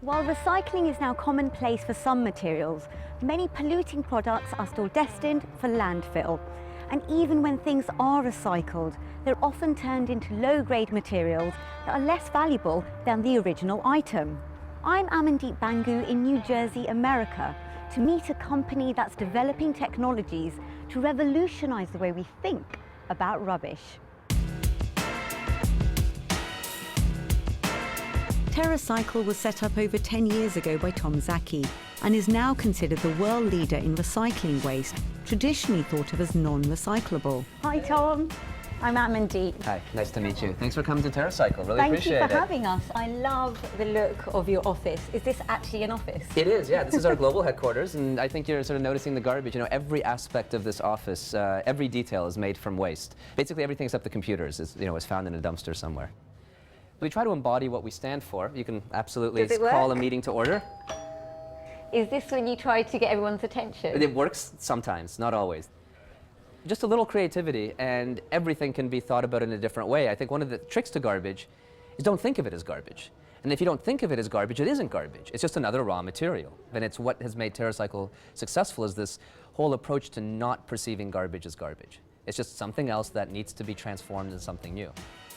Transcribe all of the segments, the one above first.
While recycling is now commonplace for some materials, many polluting products are still destined for landfill. And even when things are recycled, they're often turned into low-grade materials that are less valuable than the original item. I'm Amandeep Bhangu in New Jersey, America, to meet a company that's developing technologies to revolutionize the way we think about rubbish. TerraCycle was set up over 10 years ago by Tom Szacky and is now considered the world leader in recycling waste, traditionally thought of as non-recyclable. Hi Tom, I'm Amandeep. Hi, nice to meet you. Thanks for coming to TerraCycle, really appreciate it. Thank you for having us. I love the look of your office. Is this actually an office? It is, yeah. This is our global headquarters, and I think you're sort of noticing the garbage. You know, every aspect of this office, every detail is made from waste. Basically everything except the computers is found in a dumpster somewhere. We try to embody what we stand for. You can absolutely call a meeting to order. Is this when you try to get everyone's attention? It works sometimes, not always. Just a little creativity and everything can be thought about in a different way. I think one of the tricks to garbage is don't think of it as garbage. And if you don't think of it as garbage, it isn't garbage. It's just another raw material. And it's what has made TerraCycle successful is this whole approach to not perceiving garbage as garbage. It's just something else that needs to be transformed into something new.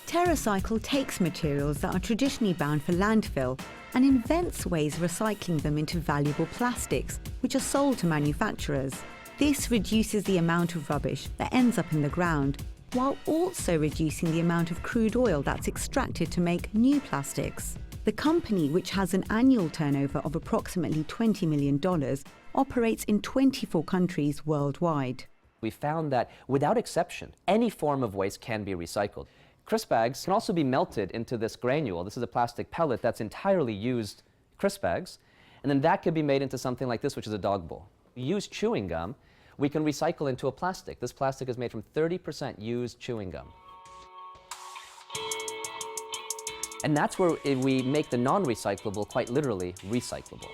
TerraCycle takes materials that are traditionally bound for landfill and invents ways of recycling them into valuable plastics, which are sold to manufacturers. This reduces the amount of rubbish that ends up in the ground, while also reducing the amount of crude oil that's extracted to make new plastics. The company, which has an annual turnover of approximately $20 million, operates in 24 countries worldwide. We found that, without exception, any form of waste can be recycled. Crisp bags can also be melted into this granule. This is a plastic pellet that's entirely used crisp bags, and then that could be made into something like this, which is a dog bowl. Used chewing gum, we can recycle into a plastic. This plastic is made from 30% used chewing gum. And that's where we make the non-recyclable quite literally recyclable.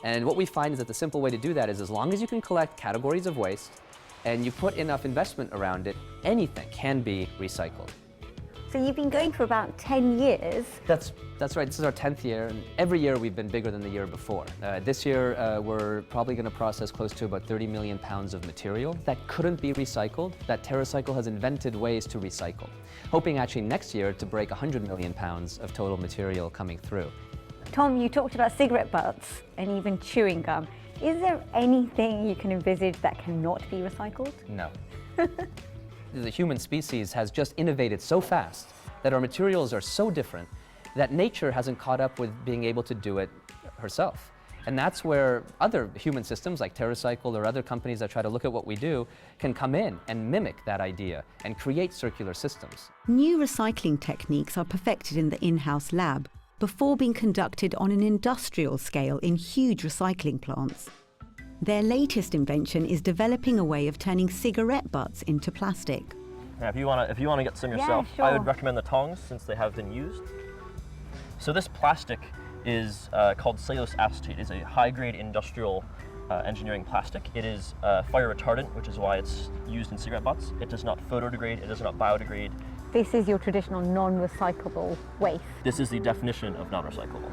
And what we find is that the simple way to do that is as long as you can collect categories of waste and you put enough investment around it, anything can be recycled. So you've been going for about 10 years. That's right. This is our 10th year, and every year we've been bigger than the year before. This year we're probably going to process close to about 30 million pounds of material that couldn't be recycled, that TerraCycle has invented ways to recycle. Hoping actually next year to break 100 million pounds of total material coming through. Tom, you talked about cigarette butts and even chewing gum. Is there anything you can envisage that cannot be recycled? No. The human species has just innovated so fast that our materials are so different that nature hasn't caught up with being able to do it herself. And that's where other human systems like TerraCycle or other companies that try to look at what we do can come in and mimic that idea and create circular systems. New recycling techniques are perfected in the in-house lab before being conducted on an industrial scale in huge recycling plants. Their latest invention is developing a way of turning cigarette butts into plastic. Yeah, if you want to get some yourself, sure. I would recommend the tongs since they have been used. So this plastic is called cellulose acetate. It's a high-grade industrial engineering plastic. It is fire retardant, which is why it's used in cigarette butts. It does not photodegrade. It does not biodegrade. This is your traditional non-recyclable waste. This is the definition of non-recyclable.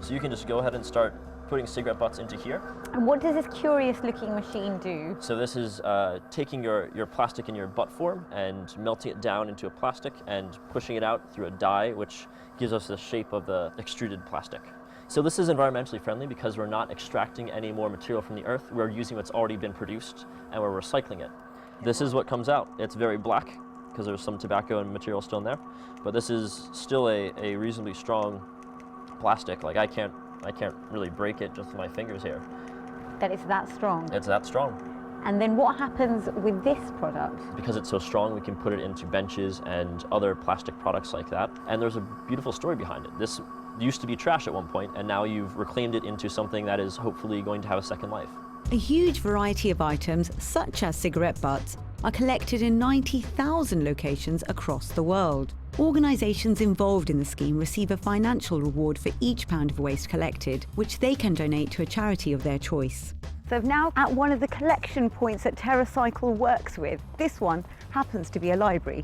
So you can just go ahead and start putting cigarette butts into here. And what does this curious looking machine do? So this is taking your plastic in your butt form and melting it down into a plastic and pushing it out through a die, which gives us the shape of the extruded plastic. So this is environmentally friendly because we're not extracting any more material from the earth. We're using what's already been produced and we're recycling it. This is what comes out. It's very black because there's some tobacco and material still in there, but this is still a reasonably strong plastic. Like I can't really break it just with my fingers here. That it's that strong? It's that strong. And then what happens with this product? Because it's so strong, we can put it into benches and other plastic products like that. And there's a beautiful story behind it. This used to be trash at one point, and now you've reclaimed it into something that is hopefully going to have a second life. A huge variety of items, such as cigarette butts, are collected in 90,000 locations across the world. Organisations involved in the scheme receive a financial reward for each pound of waste collected, which they can donate to a charity of their choice. So now at one of the collection points that TerraCycle works with, this one happens to be a library.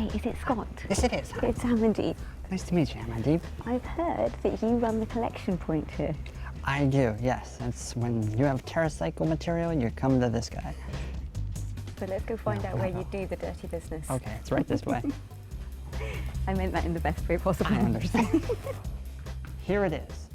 Hi, is it Scott? Yes, it is. It's Amandeep. Nice to meet you, Amandeep. I've heard that you run the collection point here. I do, yes. It's when you have TerraCycle material, you come to this guy. So let's go find out where you do the dirty business. Okay, it's right this way. I meant that in the best way possible. I understand. Here it is.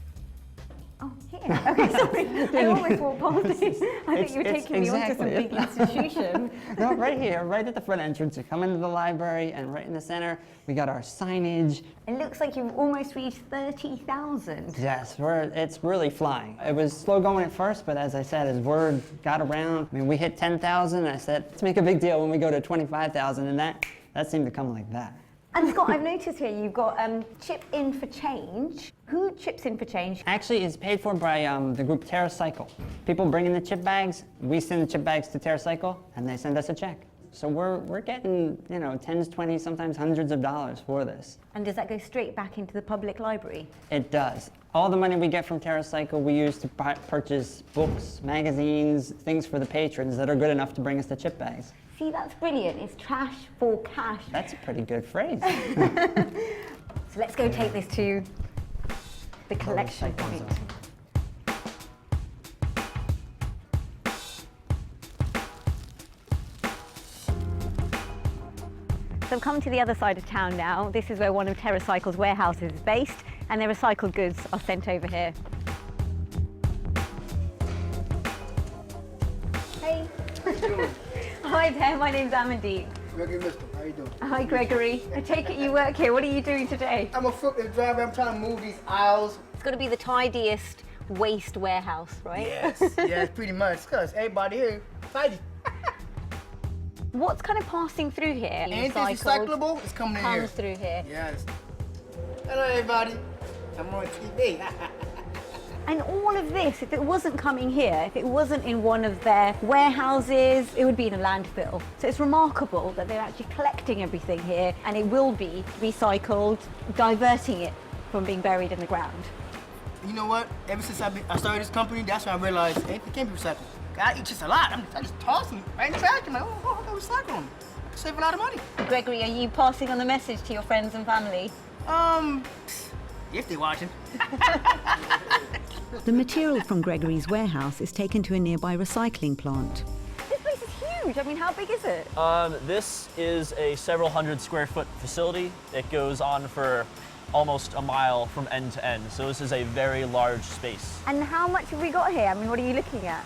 Oh, here. Okay, sorry. I almost walked past it. I think you were taking me onto some big institution. No, right here, right at the front entrance. You come into the library, and right in the center, we got our signage. It looks like you've almost reached 30,000. Yes, it's really flying. It was slow going at first, but as I said, as word got around, I mean, we hit 10,000, and I said, let's make a big deal when we go to 25,000, and that seemed to come like that. And Scott, I've noticed here you've got chip in for change. Who chips in for change? Actually, it's paid for by the group TerraCycle. People bring in the chip bags, we send the chip bags to TerraCycle, and they send us a check. So we're getting, you know, tens, 20s, sometimes hundreds of dollars for this. And does that go straight back into the public library? It does. All the money we get from TerraCycle, we use to purchase books, magazines, things for the patrons that are good enough to bring us the chip bags. See, that's brilliant. It's trash for cash. That's a pretty good phrase. So let's go take this to the collection point. So I've come to the other side of town now. This is where one of TerraCycle's warehouses is based, and their recycled goods are sent over here. Hey. Hi there, my name's Amandeep. Gregory Mister, how you doing? Hi Gregory. I take it you work here. What are you doing today? I'm a forklift driver. I'm trying to move these aisles. It's got to be the tidiest waste warehouse, right? Yes, pretty much. Because everybody here tidy. What's kind of passing through here? Anything recyclable is coming in here. Comes through here. Yes. Hello, everybody. I'm on TV. And all of this, if it wasn't coming here, if it wasn't in one of their warehouses, it would be in a landfill. So it's remarkable that they're actually collecting everything here, and it will be recycled, diverting it from being buried in the ground. You know what? Ever since I started this company, that's when I realized anything can be recycled. I eat just a lot. I just toss them right in the trash. I'm like, oh, I'm gonna recycle them. Save a lot of money. Gregory, are you passing on the message to your friends and family? If they're watching. The material from Gregory's warehouse is taken to a nearby recycling plant. This place is huge. I mean, how big is it? This is a several hundred square foot facility. It goes on for almost a mile from end to end. So this is a very large space. And how much have we got here? I mean, what are you looking at?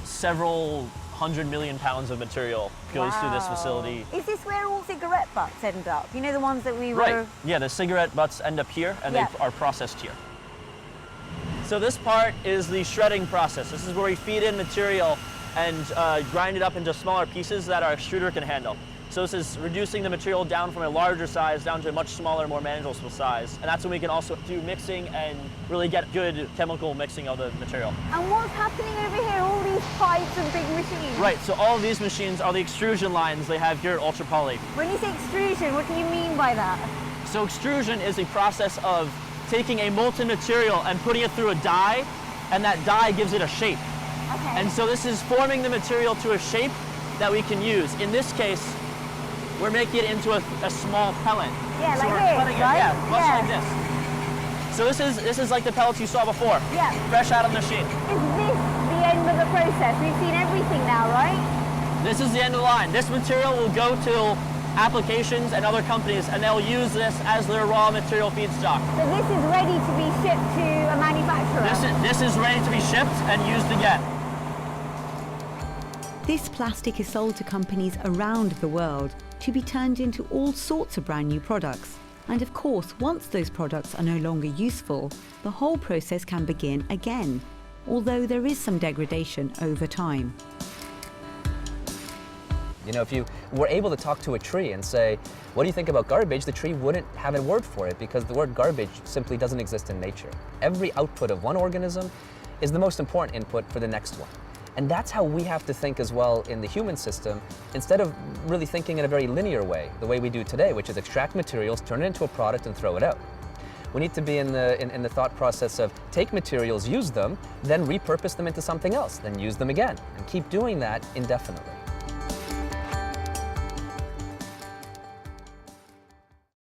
Several 100 million pounds of material goes through this facility. Is this where all cigarette butts end up? You know, the ones that we were... Right, yeah, the cigarette butts end up here and they are processed here. So this part is the shredding process. This is where we feed in material and grind it up into smaller pieces that our extruder can handle. So this is reducing the material down from a larger size down to a much smaller, more manageable size. And that's when we can also do mixing and really get good chemical mixing of the material. And what's happening over here? All these pipes and big machines? Right, so all of these machines are the extrusion lines they have here at Ultra Poly. When you say extrusion, what do you mean by that? So extrusion is a process of taking a molten material and putting it through a die, and that die gives it a shape. Okay. And so this is forming the material to a shape that we can use. In this case, we're making it into a small pellet. Yeah, so like we're this, cutting right? it, yeah, much like this. So this is like the pellets you saw before. Yeah. Fresh out of the machine. Is this the end of the process? We've seen everything now, right? This is the end of the line. This material will go to applications and other companies, and they'll use this as their raw material feedstock. So this is ready to be shipped to a manufacturer? This is ready to be shipped and used again. This plastic is sold to companies around the world to be turned into all sorts of brand new products. And of course, once those products are no longer useful, the whole process can begin again, although there is some degradation over time. You know, if you were able to talk to a tree and say, what do you think about garbage? The tree wouldn't have a word for it because the word garbage simply doesn't exist in nature. Every output of one organism is the most important input for the next one. And that's how we have to think as well in the human system, instead of really thinking in a very linear way, the way we do today, which is extract materials, turn it into a product and throw it out. We need to be in the thought process of take materials, use them, then repurpose them into something else, then use them again, and keep doing that indefinitely.